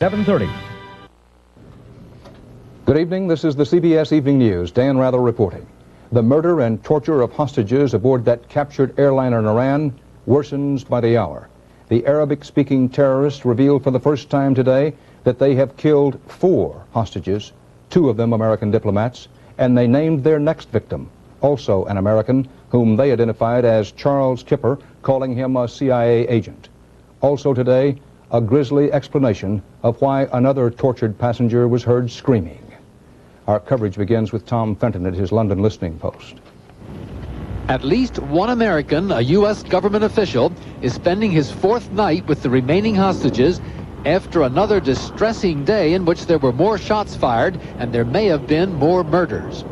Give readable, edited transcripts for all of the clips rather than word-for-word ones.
7:30. Good evening. This is the CBS Evening News. Dan Rather reporting. The murder and torture of hostages aboard that captured airliner in Iran worsens by the hour. The Arabic-speaking terrorists revealed for the first time today that they have killed 4 hostages, 2 of them American diplomats, and they named their next victim, also an American, whom they identified as Charles Kipper, calling him a CIA agent. Also today, a grisly explanation of why another tortured passenger was heard screaming. Our coverage begins with Tom Fenton at his London listening post. At least one American, a U.S. government official, is spending his 4th night with the remaining hostages after another distressing day in which there were more shots fired and there may have been more murders.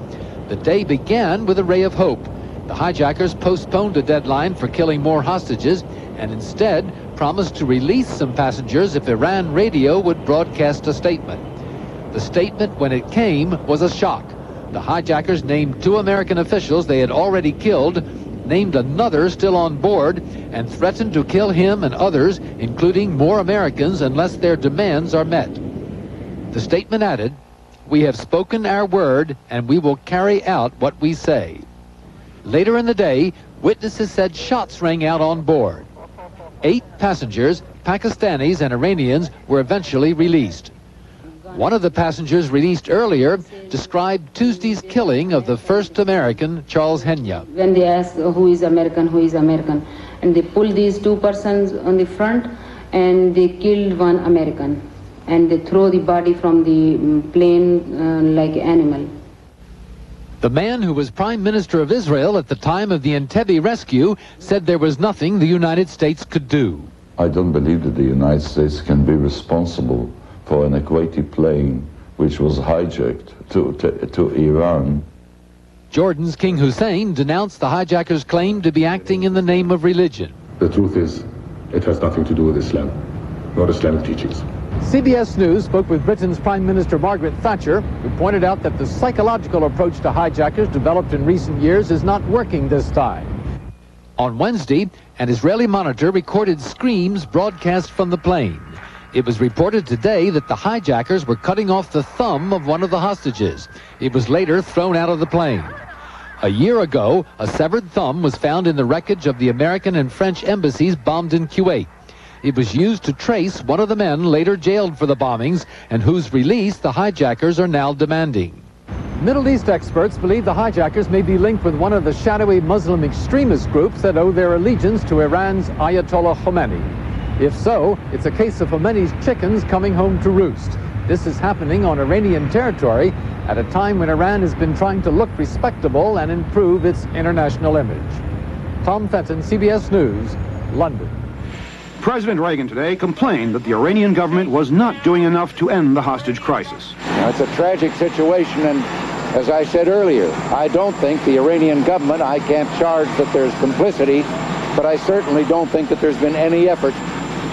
The day began with a ray of hope. The hijackers postponed a deadline for killing more hostages and instead promised to release some passengers if Iran radio would broadcast a statement. The statement, when it came, was a shock. The hijackers named 2 American officials they had already killed, named another still on board, and threatened to kill him and others, including more Americans, unless their demands are met. The statement added, "We have spoken our word, and we will carry out what we say." Later in the day, witnesses said shots rang out on board. 8 passengers, Pakistanis and Iranians, were eventually released. One of the passengers released earlier described Tuesday's killing of the first American, Charles Henya. When they asked who is American, and they pulled these 2 persons on the front and they killed 1 American and they throw the body from the plane like animal. The man who was Prime Minister of Israel at the time of the Entebbe rescue said there was nothing the United States could do. I don't believe that the United States can be responsible for an Kuwaiti plane which was hijacked to Iran. Jordan's King Hussein denounced the hijackers' claim to be acting in the name of religion. The truth is, it has nothing to do with Islam, nor Islamic teachings. CBS News spoke with Britain's Prime Minister Margaret Thatcher, who pointed out that the psychological approach to hijackers developed in recent years is not working this time. On Wednesday, an Israeli monitor recorded screams broadcast from the plane. It was reported today that the hijackers were cutting off the thumb of one of the hostages. It was later thrown out of the plane. A year ago, a severed thumb was found in the wreckage of the American and French embassies bombed in Kuwait. It was used to trace one of the men later jailed for the bombings and whose release the hijackers are now demanding. Middle East experts believe the hijackers may be linked with one of the shadowy Muslim extremist groups that owe their allegiance to Iran's Ayatollah Khomeini. If so, it's a case of Khomeini's chickens coming home to roost. This is happening on Iranian territory at a time when Iran has been trying to look respectable and improve its international image. Tom Fenton, CBS News, London. President Reagan today complained that the Iranian government was not doing enough to end the hostage crisis. It's a tragic situation, and as I said earlier, I don't think the Iranian government, I can't charge that there's complicity, but I certainly don't think that there's been any effort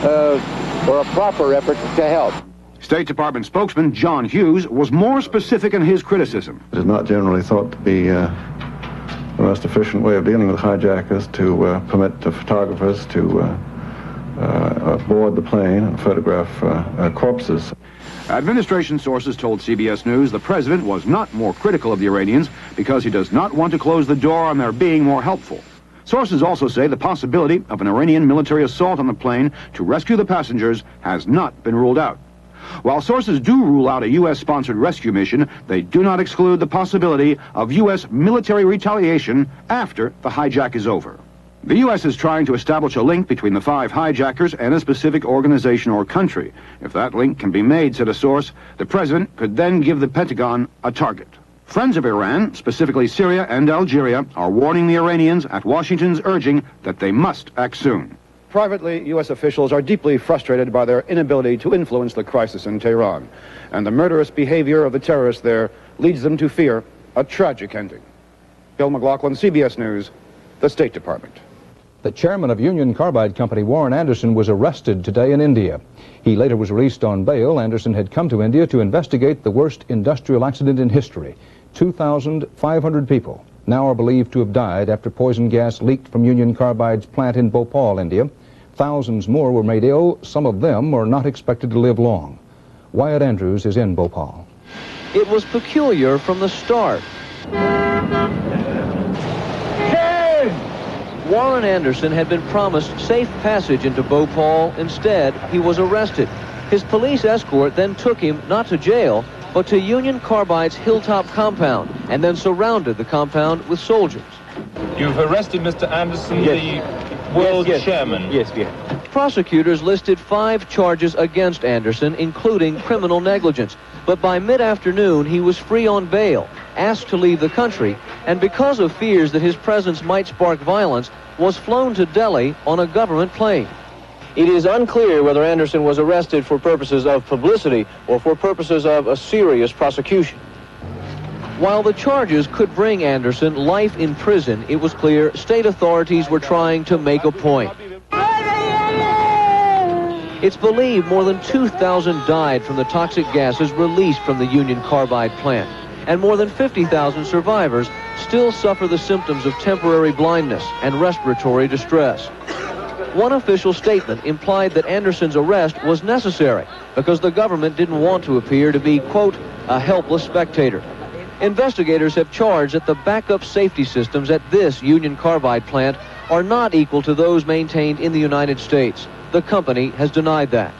or a proper effort to help. State Department spokesman John Hughes was more specific in his criticism. It is not generally thought to be the most efficient way of dealing with hijackers to permit the photographers to board the plane and photograph corpses. Administration sources told CBS News the president was not more critical of the Iranians because he does not want to close the door on their being more helpful. Sources also say the possibility of an Iranian military assault on the plane to rescue the passengers has not been ruled out. While sources do rule out a U.S.-sponsored rescue mission, they do not exclude the possibility of U.S. military retaliation after the hijack is over. The U.S. is trying to establish a link between the 5 hijackers and a specific organization or country. If that link can be made, said a source, the president could then give the Pentagon a target. Friends of Iran, specifically Syria and Algeria, are warning the Iranians at Washington's urging that they must act soon. Privately, U.S. officials are deeply frustrated by their inability to influence the crisis in Tehran, and the murderous behavior of the terrorists there leads them to fear a tragic ending. Bill McLaughlin, CBS News, the State Department. The chairman of Union Carbide Company, Warren Anderson, was arrested today in India. He later was released on bail. Anderson had come to India to investigate the worst industrial accident in history. 2,500 people now are believed to have died after poison gas leaked from Union Carbide's plant in Bhopal, India. Thousands more were made ill. Some of them are not expected to live long. Wyatt Andrews is in Bhopal. It was peculiar from the start. Warren Anderson had been promised safe passage into Bhopal. Instead, he was arrested. His police escort then took him not to jail, but to Union Carbide's Hilltop compound, and then surrounded the compound with soldiers. You've arrested Mr. Anderson, the world chairman. Yes. Prosecutors listed 5 charges against Anderson, including criminal negligence. But by mid-afternoon, he was free on bail, asked to leave the country, and because of fears that his presence might spark violence, was flown to Delhi on a government plane. It is unclear whether Anderson was arrested for purposes of publicity or for purposes of a serious prosecution. While the charges could bring Anderson life in prison, it was clear state authorities were trying to make a point. It's believed more than 2,000 died from the toxic gases released from the Union Carbide plant, and more than 50,000 survivors still suffer the symptoms of temporary blindness and respiratory distress. One official statement implied that Anderson's arrest was necessary because the government didn't want to appear to be, quote, a helpless spectator. Investigators have charged that the backup safety systems at this Union Carbide plant are not equal to those maintained in the United States. The company has denied that.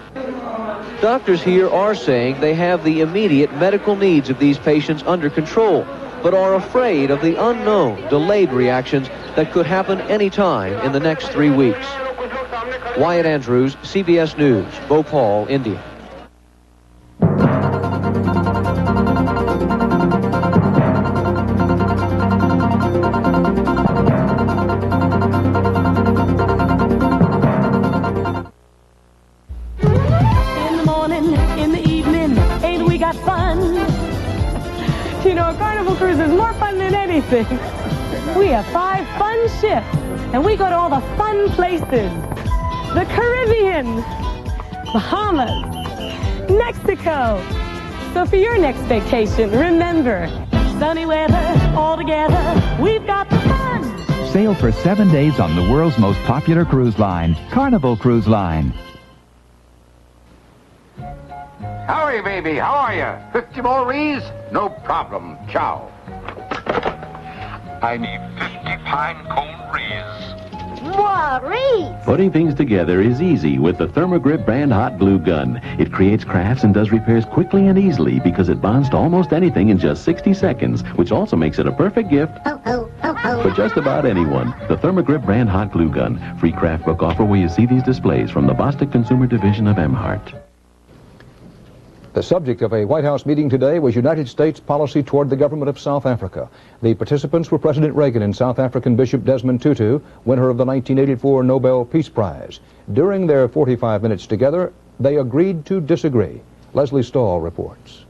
Doctors here are saying they have the immediate medical needs of these patients under control, but are afraid of the unknown, delayed reactions that could happen any time in the next 3 weeks. Wyatt Andrews, CBS News, Bhopal, India. In the morning, in the evening, ain't we got fun? You know, a Carnival cruise is more fun than anything. We have 5 fun ships, and we go to all the fun places. The Caribbean, Bahamas, Mexico. So for your next vacation, remember, sunny weather, all together, we've got the fun. Sail for 7 days on the world's most popular cruise line, Carnival Cruise Line. Howdy, baby. How are you? 50 more Rees? No problem. Ciao. I need 50 pine cone Rees. Rees. Putting things together is easy with the Thermogrip brand hot glue gun. It creates crafts and does repairs quickly and easily because it bonds to almost anything in just 60 seconds, which also makes it a perfect gift for just about anyone. The Thermogrip brand hot glue gun. Free craft book offer where you see these displays from the Bostic Consumer Division of Emhart. The subject of a White House meeting today was United States policy toward the government of South Africa. The participants were President Reagan and South African Bishop Desmond Tutu, winner of the 1984 Nobel Peace Prize. During their 45 minutes together, they agreed to disagree. Leslie Stahl reports.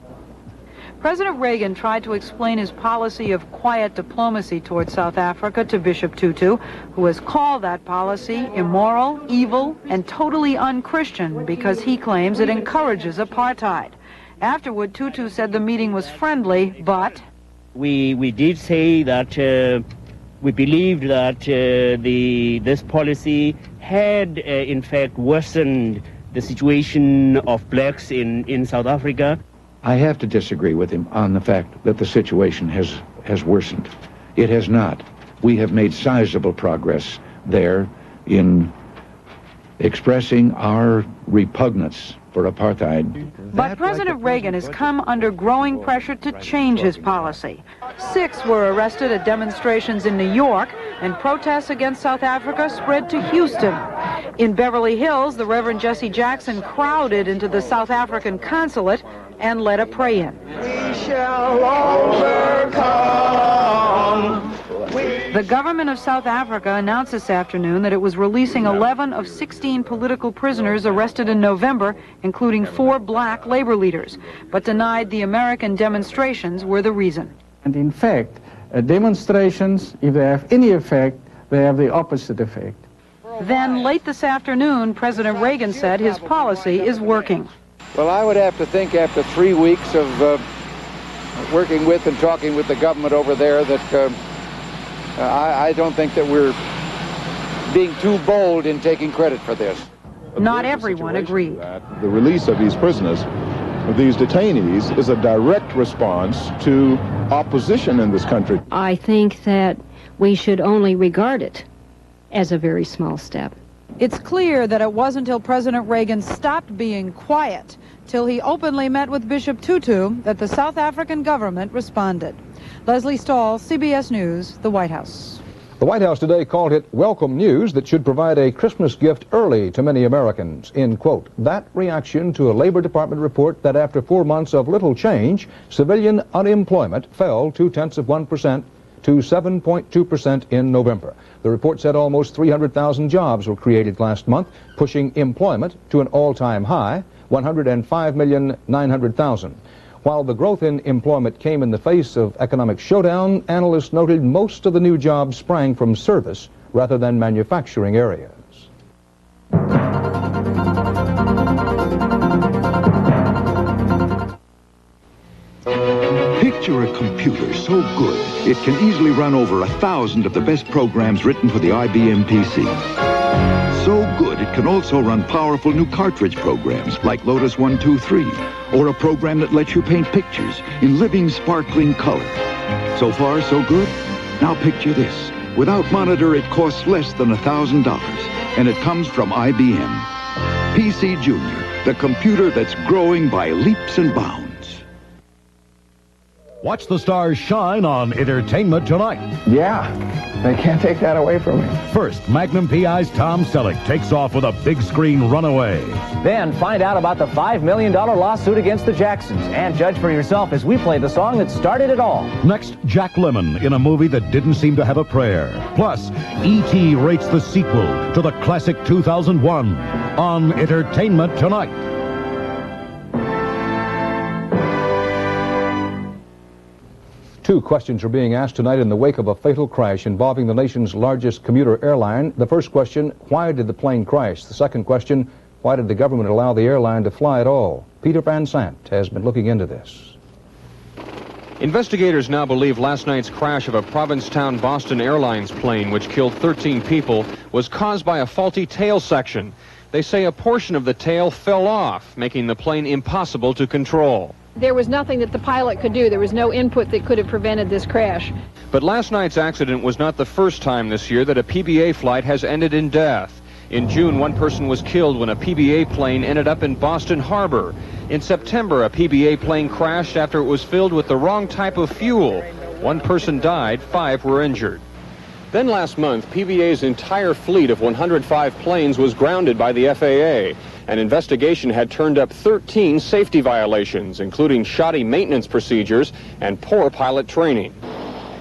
President Reagan tried to explain his policy of quiet diplomacy toward South Africa to Bishop Tutu, who has called that policy immoral, evil, and totally un-Christian because he claims it encourages apartheid. Afterward, Tutu said the meeting was friendly, but we did say that we believed that this policy had in fact worsened the situation of blacks in South Africa. I have to disagree with him on the fact that the situation has worsened. It has not. We have made sizable progress there in expressing our repugnance for apartheid. But President Reagan has come under growing pressure to change his policy. 6 were arrested at demonstrations in New York, and protests against South Africa spread to Houston. In Beverly Hills, the Reverend Jesse Jackson crowded into the South African consulate and led a pray-in. We shall overcome. The government of South Africa announced this afternoon that it was releasing 11 of 16 political prisoners arrested in November, including 4 black labor leaders, but denied the American demonstrations were the reason. And in fact, demonstrations, if they have any effect, they have the opposite effect. Then, late this afternoon, President Reagan said his policy is working. Well, I would have to think after 3 weeks of working with and talking with the government over there that I don't think that we're being too bold in taking credit for this. Not everyone agreed. The release of these prisoners these detainees is a direct response to opposition in this country. I think that we should only regard it as a very small step. It's clear that it wasn't until President Reagan stopped being quiet, till he openly met with Bishop Tutu, that the South African government responded. Leslie Stahl, CBS News, the White House. The White House today called it welcome news that should provide a Christmas gift early to many Americans, end quote. That reaction to a Labor Department report that after 4 months of little change, civilian unemployment fell 0.2% to 7.2% in November. The report said almost 300,000 jobs were created last month, pushing employment to an all-time high, 105,900,000. While the growth in employment came in the face of economic showdown, analysts noted most of the new jobs sprang from service rather than manufacturing areas. Picture a computer so good it can easily run over 1,000 of the best programs written for the IBM PC. So good it can also run powerful new cartridge programs like Lotus 123, or a program that lets you paint pictures in living, sparkling color. So far, so good? Now picture this. Without monitor, it costs less than $1,000, and it comes from IBM. PC Junior, the computer that's growing by leaps and bounds. Watch the stars shine on Entertainment Tonight. Yeah, they can't take that away from me. First, Magnum PI's Tom Selleck takes off with a big screen runaway. Then find out about the $5 million lawsuit against the Jacksons. And judge for yourself as we play the song that started it all. Next, Jack Lemmon in a movie that didn't seem to have a prayer. Plus, E.T. rates the sequel to the classic 2001 on Entertainment Tonight. Two questions are being asked tonight in the wake of a fatal crash involving the nation's largest commuter airline. The first question, why did the plane crash? The second question, why did the government allow the airline to fly at all? Peter Van Sant has been looking into this. Investigators now believe last night's crash of a Provincetown Boston Airlines plane, which killed 13 people, was caused by a faulty tail section. They say a portion of the tail fell off, making the plane impossible to control. There was nothing that the pilot could do. There was no input that could have prevented this crash. But last night's accident was not the first time this year that a PBA flight has ended in death. In June, one person was killed when a PBA plane ended up in Boston Harbor. In September, a PBA plane crashed after it was filled with the wrong type of fuel. One person died, 5 were injured. Then last month, PBA's entire fleet of 105 planes was grounded by the FAA. An investigation had turned up 13 safety violations, including shoddy maintenance procedures and poor pilot training.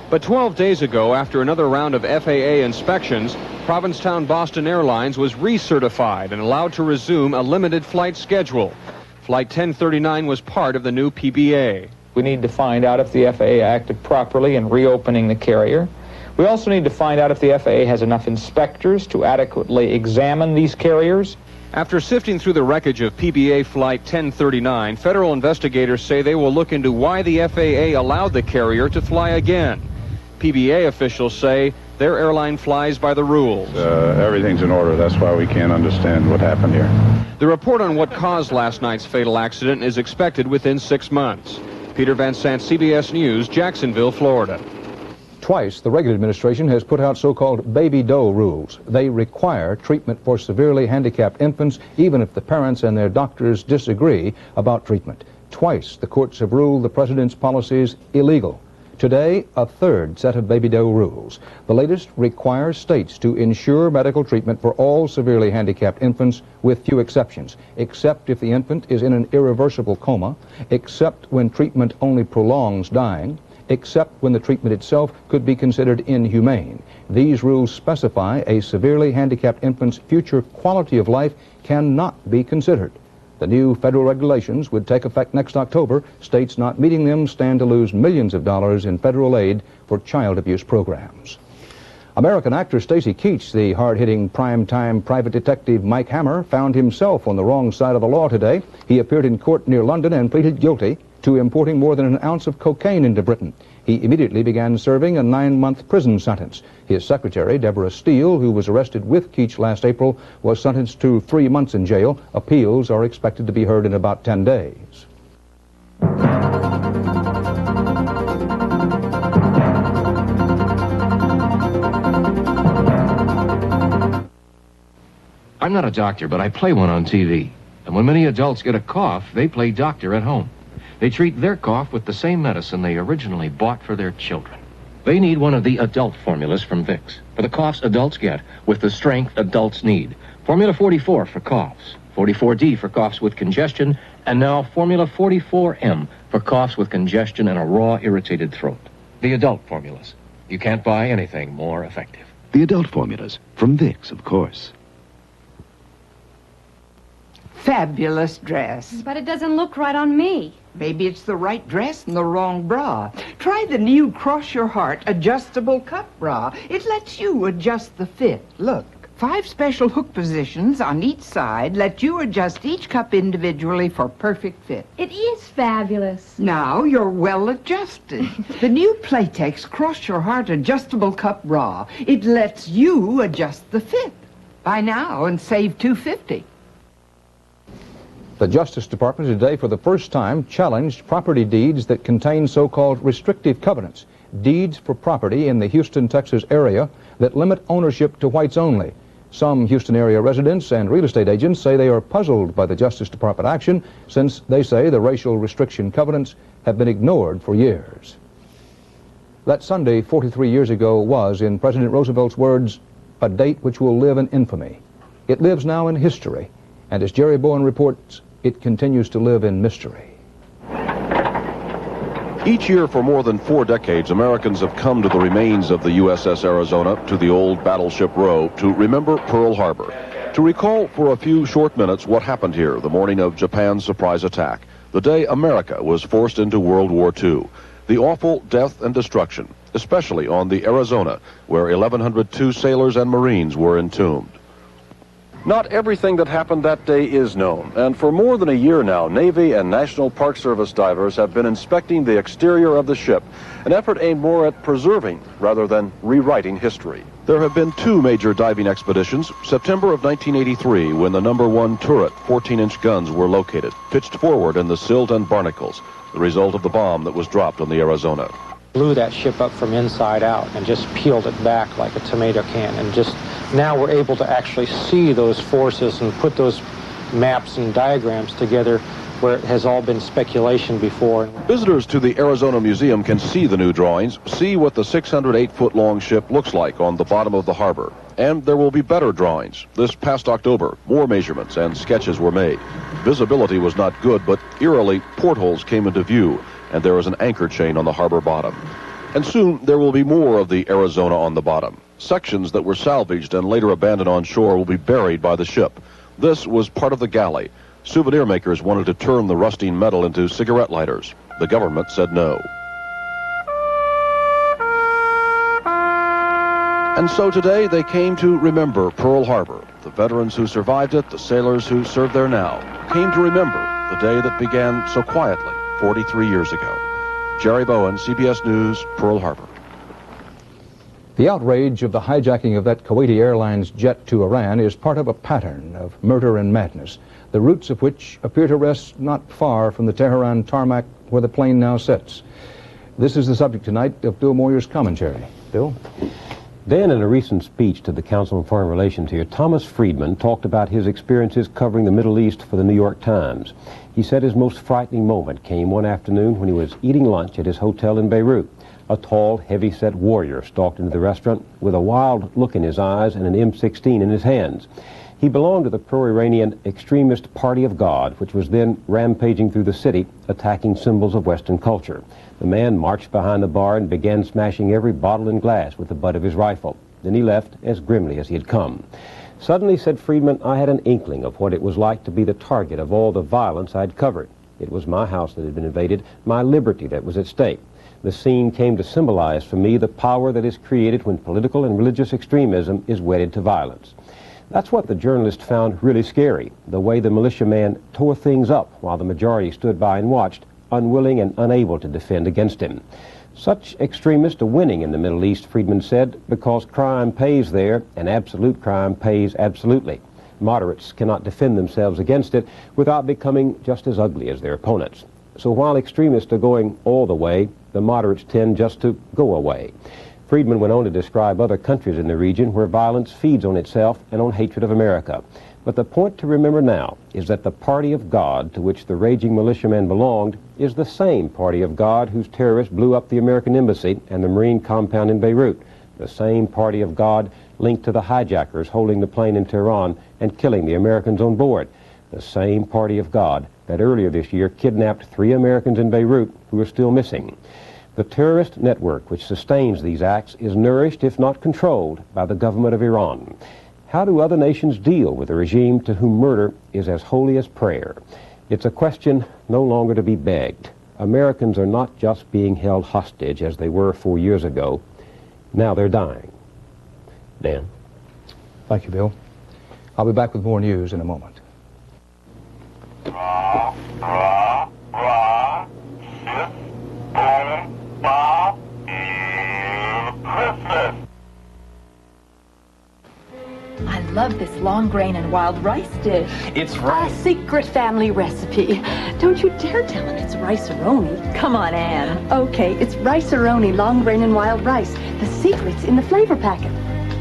But 12 days ago, after another round of FAA inspections, Provincetown Boston Airlines was recertified and allowed to resume a limited flight schedule. Flight 1039 was part of the new PBA. We need to find out if the FAA acted properly in reopening the carrier. We also need to find out if the FAA has enough inspectors to adequately examine these carriers. After sifting through the wreckage of PBA Flight 1039, federal investigators say they will look into why the FAA allowed the carrier to fly again. PBA officials say their airline flies by the rules. Everything's in order. That's why we can't understand what happened here. The report on what caused last night's fatal accident is expected within 6 months. Peter Van Sant, CBS News, Jacksonville, Florida. Twice, the Reagan administration has put out so-called baby doe rules. They require treatment for severely handicapped infants, even if the parents and their doctors disagree about treatment. Twice, the courts have ruled the president's policies illegal. Today, a third set of baby doe rules. The latest requires states to ensure medical treatment for all severely handicapped infants, with few exceptions, except if the infant is in an irreversible coma, except when treatment only prolongs dying, except when the treatment itself could be considered inhumane. These rules specify a severely handicapped infant's future quality of life cannot be considered. The new federal regulations would take effect next October. States not meeting them stand to lose millions of dollars in federal aid for child abuse programs. American actor Stacy Keach, the hard-hitting primetime private detective Mike Hammer, found himself on the wrong side of the law today. He appeared in court near London and pleaded guilty to importing more than an ounce of cocaine into Britain. He immediately began serving a 9-month prison sentence. His secretary, Deborah Steele, who was arrested with Keach last April, was sentenced to 3 months in jail. Appeals are expected to be heard in about 10 days. I'm not a doctor, but I play one on TV. And when many adults get a cough, they play doctor at home. They treat their cough with the same medicine they originally bought for their children. They need one of the adult formulas from Vicks, for the coughs adults get with the strength adults need. Formula 44 for coughs, 44D for coughs with congestion, and now Formula 44M for coughs with congestion and a raw, irritated throat. The adult formulas. You can't buy anything more effective. The adult formulas, from Vicks, of course. Fabulous dress. But it doesn't look right on me. Maybe it's the right dress and the wrong bra. Try the new Cross Your Heart adjustable cup bra. It lets you adjust the fit. Look, 5 special hook positions on each side let you adjust each cup individually for perfect fit. It is fabulous. Now you're well adjusted. The new Playtex Cross Your Heart adjustable cup bra. It lets you adjust the fit. Buy now and save $2.50. The Justice Department today, for the first time, challenged property deeds that contain so-called restrictive covenants, deeds for property in the Houston, Texas area that limit ownership to whites only. Some Houston area residents and real estate agents say they are puzzled by the Justice Department action, since they say the racial restriction covenants have been ignored for years. That Sunday 43 years ago was, in President Roosevelt's words, a date which will live in infamy. It lives now in history, and as Jerry Bowen reports, it continues to live in mystery. Each year for more than 4 decades, Americans have come to the remains of the USS Arizona, to the old Battleship Row, to remember Pearl Harbor, to recall for a few short minutes what happened here the morning of Japan's surprise attack, the day America was forced into World War II, the awful death and destruction, especially on the Arizona, where 1,102 sailors and Marines were entombed. Not everything that happened that day is known, and for more than a year now, Navy and National Park Service divers have been inspecting the exterior of the ship, an effort aimed more at preserving rather than rewriting history. There have been 2 major diving expeditions. September of 1983, when the #1 turret 14-inch guns were located, pitched forward in the silt and barnacles, the result of the bomb that was dropped on the Arizona. Blew that ship up from inside out and just peeled it back like a tomato can, and just now we're able to actually see those forces and put those maps and diagrams together where it has all been speculation before. Visitors to the Arizona Museum can see the new drawings, see what the 608-foot-long ship looks like on the bottom of the harbor. And there will be better drawings. This past October, more measurements and sketches were made. Visibility was not good, but eerily, portholes came into view, and there is an anchor chain on the harbor bottom. And soon there will be more of the Arizona on the bottom. Sections that were salvaged and later abandoned on shore will be buried by the ship. This was part of the galley. Souvenir makers wanted to turn the rusting metal into cigarette lighters. The government said no. And so today they came to remember Pearl Harbor. The veterans who survived it, the sailors who serve there now, came to remember the day that began so quietly 43 years ago. Jerry Bowen, CBS News, Pearl Harbor. The outrage of the hijacking of that Kuwaiti Airlines jet to Iran is part of a pattern of murder and madness, the roots of which appear to rest not far from the Tehran tarmac where the plane now sits. This is the subject tonight of Bill Moyer's commentary. Bill? Dan, in a recent speech to the Council on Foreign Relations here, Thomas Friedman talked about his experiences covering the Middle East for the New York Times. He said his most frightening moment came one afternoon when he was eating lunch at his hotel in Beirut. A tall, heavy-set warrior stalked into the restaurant with a wild look in his eyes and an M16 in his hands. He belonged to the pro-Iranian extremist Party of God, which was then rampaging through the city, attacking symbols of Western culture. The man marched behind the bar and began smashing every bottle and glass with the butt of his rifle. Then he left as grimly as he had come. Suddenly, said Friedman, I had an inkling of what it was like to be the target of all the violence I'd covered. It was my house that had been invaded, my liberty that was at stake. The scene came to symbolize for me the power that is created when political and religious extremism is wedded to violence. That's what the journalist found really scary, the way the militiaman tore things up while the majority stood by and watched, unwilling and unable to defend against him. Such extremists are winning in the Middle East, Friedman said, because crime pays there and absolute crime pays absolutely. Moderates cannot defend themselves against it without becoming just as ugly as their opponents. So while extremists are going all the way, the moderates tend just to go away. Friedman went on to describe other countries in the region where violence feeds on itself and on hatred of America. But the point to remember now is that the party of God to which the raging militiamen belonged is the same party of God whose terrorists blew up the American embassy and the Marine compound in Beirut, the same party of God linked to the hijackers holding the plane in Tehran and killing the Americans on board, the same party of God that earlier this year kidnapped 3 Americans in Beirut who are still missing. The terrorist network which sustains these acts is nourished, if not controlled, by the government of Iran. How do other nations deal with a regime to whom murder is as holy as prayer? It's a question no longer to be begged. Americans are not just being held hostage as they were 4 years ago. Now they're dying. Dan? Thank you, Bill. I'll be back with more news in a moment. I love this long grain and wild rice dish. It's right. A secret family recipe. Don't you dare tell him it's rice-a-roni. Come on, Anne. Okay, it's rice-a-roni, long grain and wild rice. The secret's in the flavor packet.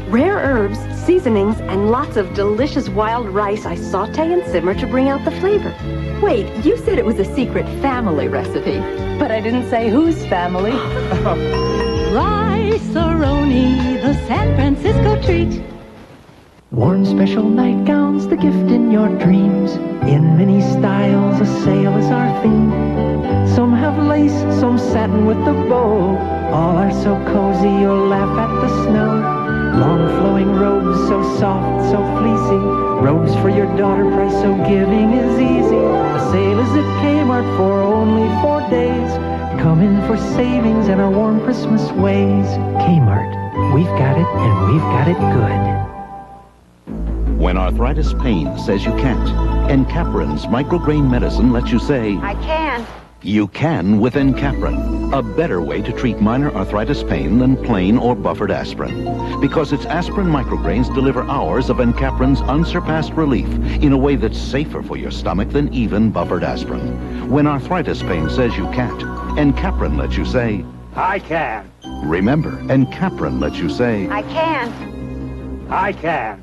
Rare herbs, seasonings, and lots of delicious wild rice I saute and simmer to bring out the flavor. Wait, you said it was a secret family recipe, but I didn't say whose family. Rice-a-roni, the San Francisco treat. Worn special nightgowns, the gift in your dreams. In many styles, a sail is our theme. Some have lace, some satin with a bow. All are so cozy, you'll laugh at the snow. Long flowing robes, so soft, so fleecy. Robes for your daughter, price so giving is easy. The sale is at Kmart for only 4 days. Come in for savings and our warm Christmas ways. Kmart, we've got it and we've got it good. When arthritis pain says you can't, Encaprin's micrograin medicine lets you say, I can. You can with Encaprin, a better way to treat minor arthritis pain than plain or buffered aspirin. Because its aspirin micrograins deliver hours of Encaprin's unsurpassed relief in a way that's safer for your stomach than even buffered aspirin. When arthritis pain says you can't, Encaprin lets you say, I can. Remember, Encaprin lets you say, I can. I can.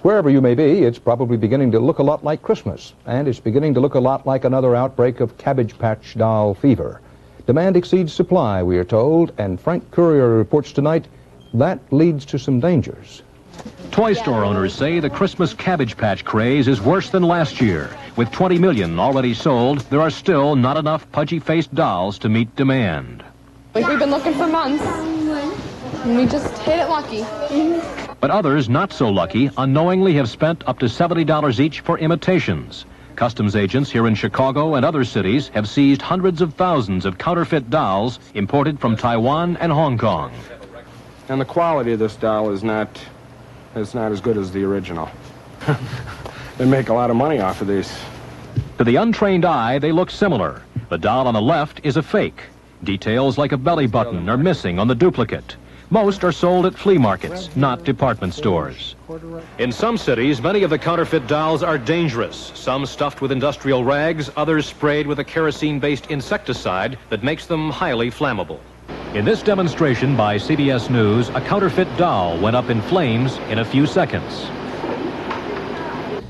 Wherever you may be, it's probably beginning to look a lot like Christmas, and it's beginning to look a lot like another outbreak of Cabbage Patch doll fever. Demand exceeds supply, we are told, and Frank Courier reports tonight that leads to some dangers. Toy store owners say the Christmas Cabbage Patch craze is worse than last year. With 20 million already sold, there are still not enough pudgy-faced dolls to meet demand. We've been looking for months, and we just hit it lucky. But others, not so lucky, unknowingly have spent up to $70 each for imitations. Customs agents here in Chicago and other cities have seized hundreds of thousands of counterfeit dolls imported from Taiwan and Hong Kong. And the quality of this doll is not as good as the original. They make a lot of money off of these. To the untrained eye, they look similar. The doll on the left is a fake. Details like a belly button are missing on the duplicate. Most are sold at flea markets, not department stores. In some cities, many of the counterfeit dolls are dangerous. Some stuffed with industrial rags, others sprayed with a kerosene-based insecticide that makes them highly flammable. In this demonstration by CBS News, a counterfeit doll went up in flames in a few seconds.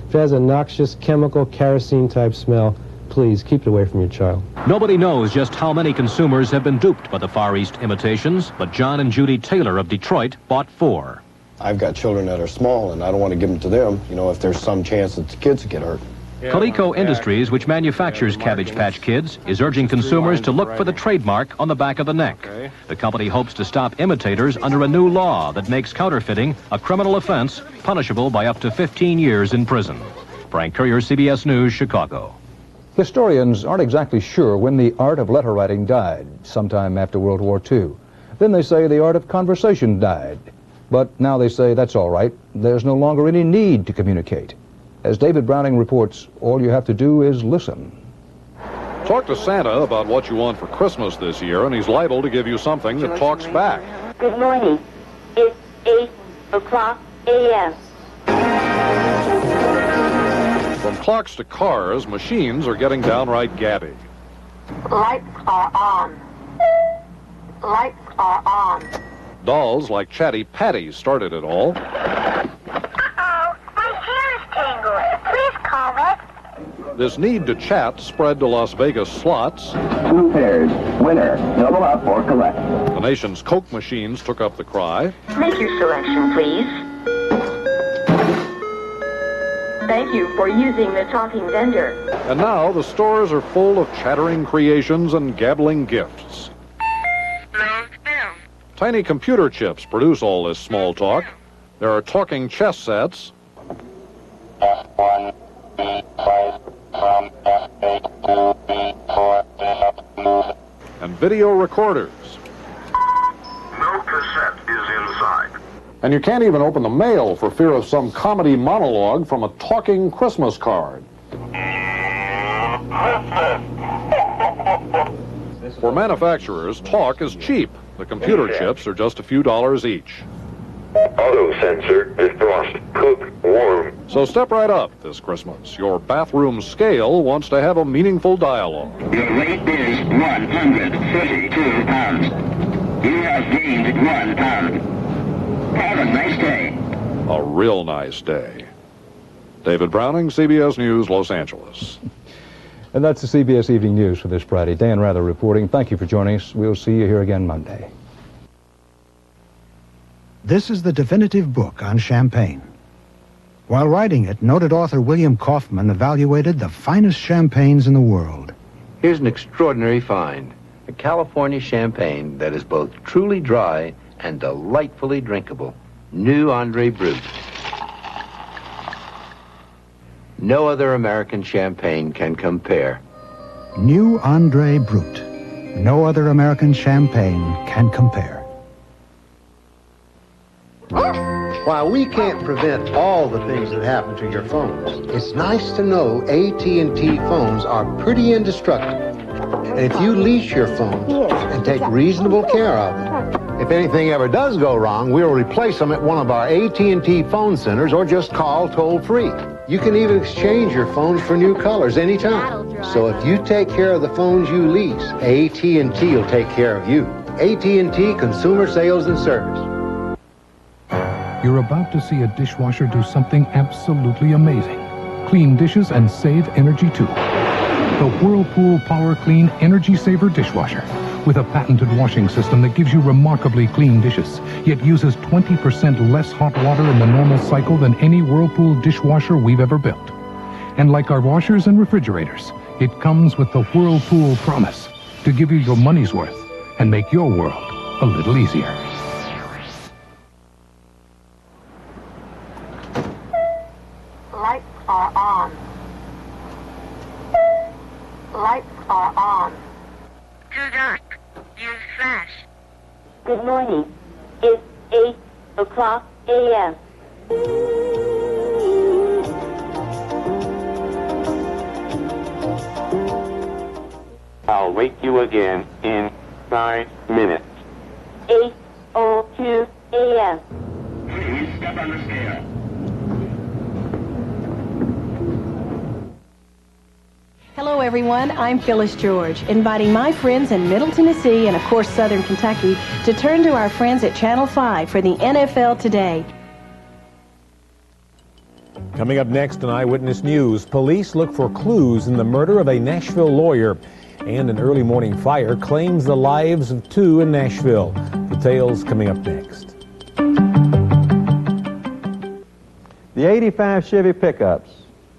If it has a noxious chemical kerosene-type smell, please keep it away from your child. Nobody knows just how many consumers have been duped by the Far East imitations, but John and Judy Taylor of Detroit bought 4. I've got children that are small, and I don't want to give them to them, if there's some chance that the kids get hurt. Coleco Industries, which manufactures Cabbage Patch Kids, is urging consumers to look for the trademark on the back of the neck. The company hopes to stop imitators under a new law that makes counterfeiting a criminal offense punishable by up to 15 years in prison. Frank Courier, CBS News, Chicago. Historians aren't exactly sure when the art of letter writing died, sometime after World War II. Then they say the art of conversation died. But now they say that's all right. There's no longer any need to communicate. As David Browning reports, all you have to do is listen. Talk to Santa about what you want for Christmas this year, and he's liable to give you something that talks back. Good morning. It's 8 o'clock a.m. From clocks to cars, machines are getting downright gabby. Lights are on. Lights are on. Dolls like Chatty Patty started it all. Uh-oh, my This need to chat spread to Las Vegas slots. 2 pairs. Winner. Double up or collect. The nation's Coke machines took up the cry. Make your selection, please. Thank you for using the talking vendor. And now the stores are full of chattering creations and gabbling gifts. Tiny computer chips produce all this small talk. There are talking chess sets. And video recorders. No cassette is inside. And you can't even open the mail for fear of some comedy monologue from a talking Christmas card. For manufacturers, talk is cheap. The computer chips are just a few dollars each. Auto sensor, defrost, cook, warm. So step right up this Christmas. Your bathroom scale wants to have a meaningful dialogue. Your weight is 132 pounds. You have gained 1 pound. Have a nice day. A real nice day. David Browning, CBS News, Los Angeles. And that's the CBS Evening News for this Friday. Dan Rather reporting. Thank you for joining us. We'll see you here again Monday. This is the definitive book on champagne. While writing it, noted author William Kaufman evaluated the finest champagnes in the world. Here's an extraordinary find. A California champagne that is both truly dry and delightfully drinkable. New Andre Brut. No other American champagne can compare. New Andre Brut. No other American champagne can compare. While we can't prevent all the things that happen to your phones, it's nice to know AT&T phones are pretty indestructible. And if you lease your phones and take reasonable care of them, if anything ever does go wrong, we'll replace them at one of our AT&T phone centers or just call toll-free. You can even exchange your phones for new colors anytime. So if you take care of the phones you lease, AT&T will take care of you. AT&T Consumer Sales and Service. You're about to see a dishwasher do something absolutely amazing. Clean dishes and save energy too. The Whirlpool Power Clean Energy Saver Dishwasher. With a patented washing system that gives you remarkably clean dishes, yet uses 20% less hot water in the normal cycle than any Whirlpool dishwasher we've ever built. And like our washers and refrigerators, it comes with the Whirlpool promise to give you your money's worth and make your world a little easier. Lights are on. Lights are on. Too dark. Use flash. Good morning. It's 8 o'clock a.m. I'll wake you again in 9 minutes. 8:02 a.m. Please step on the scale. Hello everyone, I'm Phyllis George, inviting my friends in Middle Tennessee and of course Southern Kentucky to turn to our friends at Channel 5 for the NFL Today. Coming up next on Eyewitness News, police look for clues in the murder of a Nashville lawyer, and an early morning fire claims the lives of 2 in Nashville. Details coming up next. The 85 Chevy pickups,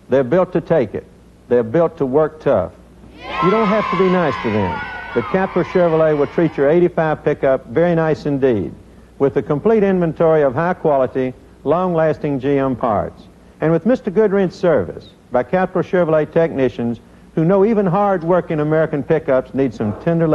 they're built to take it. They're built to work tough. You don't have to be nice to them. The Capra Chevrolet will treat your 85 pickup very nice indeed, with a complete inventory of high-quality, long-lasting GM parts. And with Mr. Goodwrench service by Capra Chevrolet technicians who know even hard-working American pickups need some tender